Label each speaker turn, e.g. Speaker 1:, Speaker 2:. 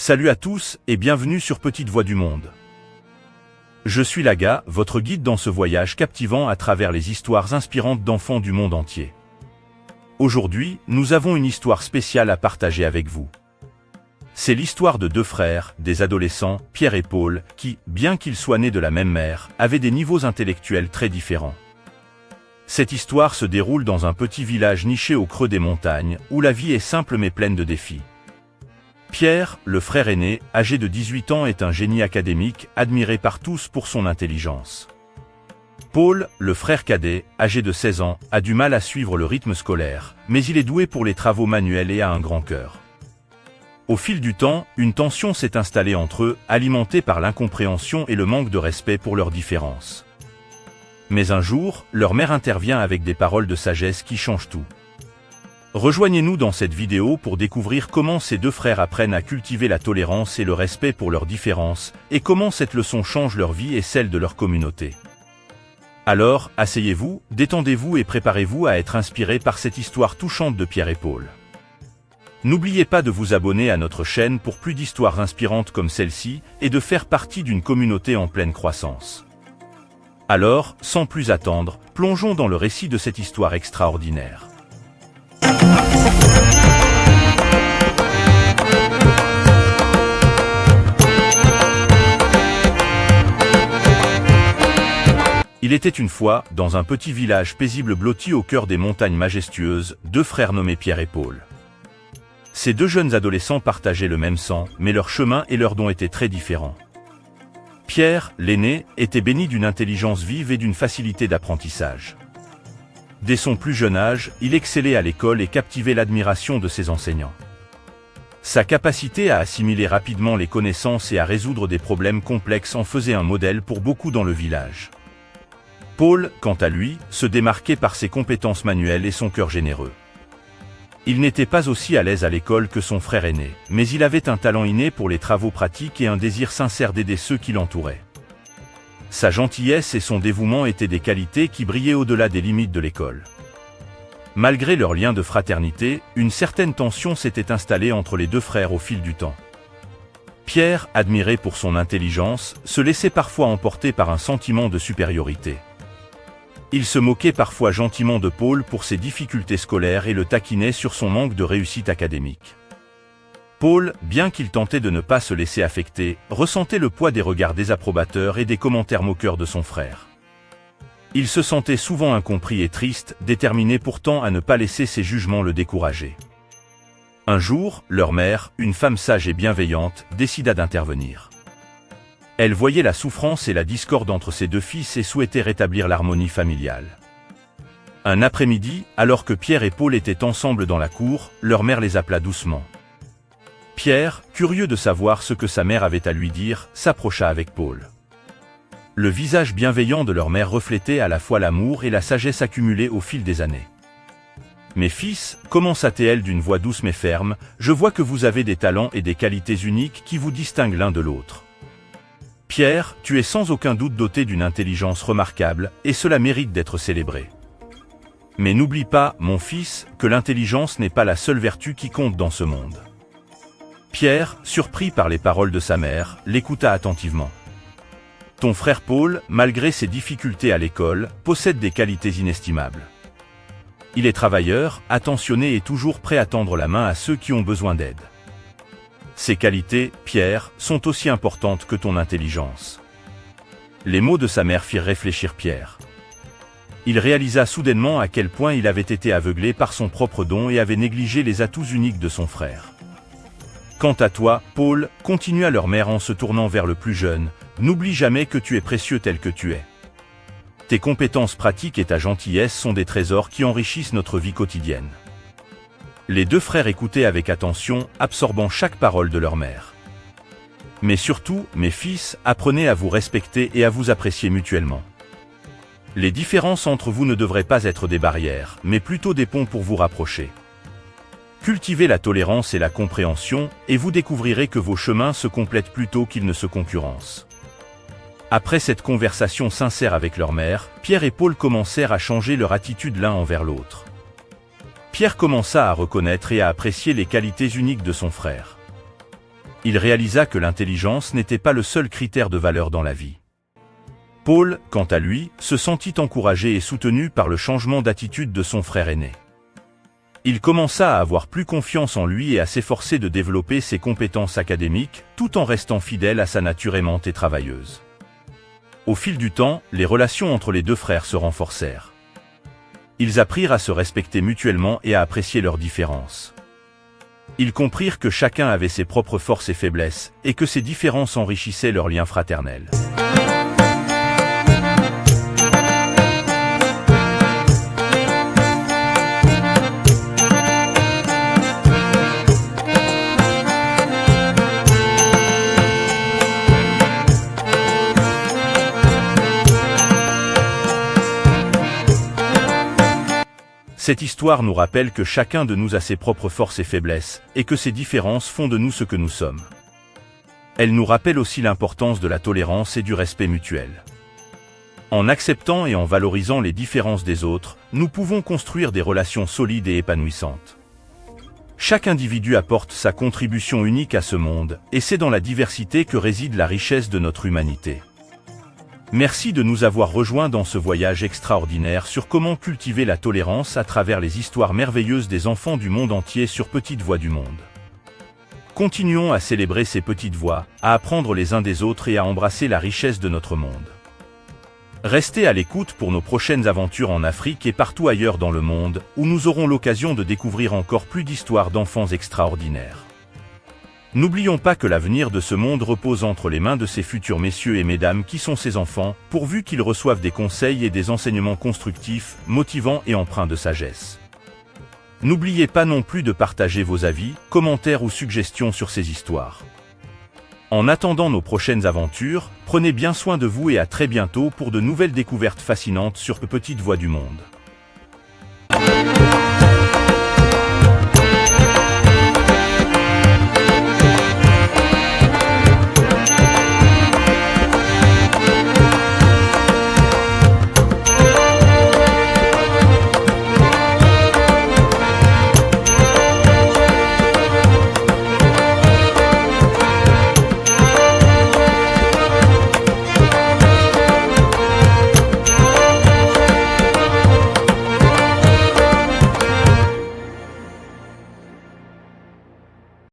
Speaker 1: Salut à tous et bienvenue sur Petite Voix du Monde. Je suis Laga, votre guide dans ce voyage captivant à travers les histoires inspirantes d'enfants du monde entier. Aujourd'hui, nous avons une histoire spéciale à partager avec vous. C'est l'histoire de deux frères, des adolescents, Pierre et Paul, qui, bien qu'ils soient nés de la même mère, avaient des niveaux intellectuels très différents. Cette histoire se déroule dans un petit village niché au creux des montagnes, où la vie est simple mais pleine de défis. Pierre, le frère aîné, âgé de 18 ans, est un génie académique, admiré par tous pour son intelligence. Paul, le frère cadet, âgé de 16 ans, a du mal à suivre le rythme scolaire, mais il est doué pour les travaux manuels et a un grand cœur. Au fil du temps, une tension s'est installée entre eux, alimentée par l'incompréhension et le manque de respect pour leurs différences. Mais un jour, leur mère intervient avec des paroles de sagesse qui changent tout. Rejoignez-nous dans cette vidéo pour découvrir comment ces deux frères apprennent à cultiver la tolérance et le respect pour leurs différences, et comment cette leçon change leur vie et celle de leur communauté. Alors, asseyez-vous, détendez-vous et préparez-vous à être inspirés par cette histoire touchante de Pierre et Paul. N'oubliez pas de vous abonner à notre chaîne pour plus d'histoires inspirantes comme celle-ci, et de faire partie d'une communauté en pleine croissance. Alors, sans plus attendre, plongeons dans le récit de cette histoire extraordinaire. Il était une fois, dans un petit village paisible blotti au cœur des montagnes majestueuses, deux frères nommés Pierre et Paul. Ces deux jeunes adolescents partageaient le même sang, mais leurs chemins et leurs dons étaient très différents. Pierre, l'aîné, était béni d'une intelligence vive et d'une facilité d'apprentissage. Dès son plus jeune âge, il excellait à l'école et captivait l'admiration de ses enseignants. Sa capacité à assimiler rapidement les connaissances et à résoudre des problèmes complexes en faisait un modèle pour beaucoup dans le village. Paul, quant à lui, se démarquait par ses compétences manuelles et son cœur généreux. Il n'était pas aussi à l'aise à l'école que son frère aîné, mais il avait un talent inné pour les travaux pratiques et un désir sincère d'aider ceux qui l'entouraient. Sa gentillesse et son dévouement étaient des qualités qui brillaient au-delà des limites de l'école. Malgré leur lien de fraternité, une certaine tension s'était installée entre les deux frères au fil du temps. Pierre, admiré pour son intelligence, se laissait parfois emporter par un sentiment de supériorité. Il se moquait parfois gentiment de Paul pour ses difficultés scolaires et le taquinait sur son manque de réussite académique. Paul, bien qu'il tentait de ne pas se laisser affecter, ressentait le poids des regards désapprobateurs et des commentaires moqueurs de son frère. Il se sentait souvent incompris et triste, déterminé pourtant à ne pas laisser ses jugements le décourager. Un jour, leur mère, une femme sage et bienveillante, décida d'intervenir. Elle voyait la souffrance et la discorde entre ses deux fils et souhaitait rétablir l'harmonie familiale. Un après-midi, alors que Pierre et Paul étaient ensemble dans la cour, leur mère les appela doucement. Pierre, curieux de savoir ce que sa mère avait à lui dire, s'approcha avec Paul. Le visage bienveillant de leur mère reflétait à la fois l'amour et la sagesse accumulée au fil des années. « Mes fils, commença-t-elle d'une voix douce mais ferme, je vois que vous avez des talents et des qualités uniques qui vous distinguent l'un de l'autre. Pierre, tu es sans aucun doute doté d'une intelligence remarquable, et cela mérite d'être célébré. Mais n'oublie pas, mon fils, que l'intelligence n'est pas la seule vertu qui compte dans ce monde. » Pierre, surpris par les paroles de sa mère, l'écouta attentivement. « Ton frère Paul, malgré ses difficultés à l'école, possède des qualités inestimables. Il est travailleur, attentionné et toujours prêt à tendre la main à ceux qui ont besoin d'aide. Ces qualités, Pierre, sont aussi importantes que ton intelligence. » Les mots de sa mère firent réfléchir Pierre. Il réalisa soudainement à quel point il avait été aveuglé par son propre don et avait négligé les atouts uniques de son frère. « Quant à toi, Paul, continua leur mère en se tournant vers le plus jeune, n'oublie jamais que tu es précieux tel que tu es. Tes compétences pratiques et ta gentillesse sont des trésors qui enrichissent notre vie quotidienne. » Les deux frères écoutaient avec attention, absorbant chaque parole de leur mère. « Mais surtout, mes fils, apprenez à vous respecter et à vous apprécier mutuellement. Les différences entre vous ne devraient pas être des barrières, mais plutôt des ponts pour vous rapprocher. Cultivez la tolérance et la compréhension, et vous découvrirez que vos chemins se complètent plutôt qu'ils ne se concurrencent. » Après cette conversation sincère avec leur mère, Pierre et Paul commencèrent à changer leur attitude l'un envers l'autre. Pierre commença à reconnaître et à apprécier les qualités uniques de son frère. il réalisa que l'intelligence n'était pas le seul critère de valeur dans la vie. Paul, quant à lui, se sentit encouragé et soutenu par le changement d'attitude de son frère aîné. Il commença à avoir plus confiance en lui et à s'efforcer de développer ses compétences académiques, tout en restant fidèle à sa nature aimante et travailleuse. Au fil du temps, les relations entre les deux frères se renforcèrent. Ils apprirent à se respecter mutuellement et à apprécier leurs différences. Ils comprirent que chacun avait ses propres forces et faiblesses, et que ces différences enrichissaient leur lien fraternel. Cette histoire nous rappelle que chacun de nous a ses propres forces et faiblesses, et que ces différences font de nous ce que nous sommes. Elle nous rappelle aussi l'importance de la tolérance et du respect mutuel. En acceptant et en valorisant les différences des autres, nous pouvons construire des relations solides et épanouissantes. Chaque individu apporte sa contribution unique à ce monde, et c'est dans la diversité que réside la richesse de notre humanité. Merci de nous avoir rejoints dans ce voyage extraordinaire sur comment cultiver la tolérance à travers les histoires merveilleuses des enfants du monde entier sur Petite Voix du Monde. Continuons à célébrer ces petites voix, à apprendre les uns des autres et à embrasser la richesse de notre monde. Restez à l'écoute pour nos prochaines aventures en Afrique et partout ailleurs dans le monde, où nous aurons l'occasion de découvrir encore plus d'histoires d'enfants extraordinaires. N'oublions pas que l'avenir de ce monde repose entre les mains de ces futurs messieurs et mesdames qui sont ces enfants, pourvu qu'ils reçoivent des conseils et des enseignements constructifs, motivants et empreints de sagesse. N'oubliez pas non plus de partager vos avis, commentaires ou suggestions sur ces histoires. En attendant nos prochaines aventures, prenez bien soin de vous et à très bientôt pour de nouvelles découvertes fascinantes sur Petite Voix du Monde.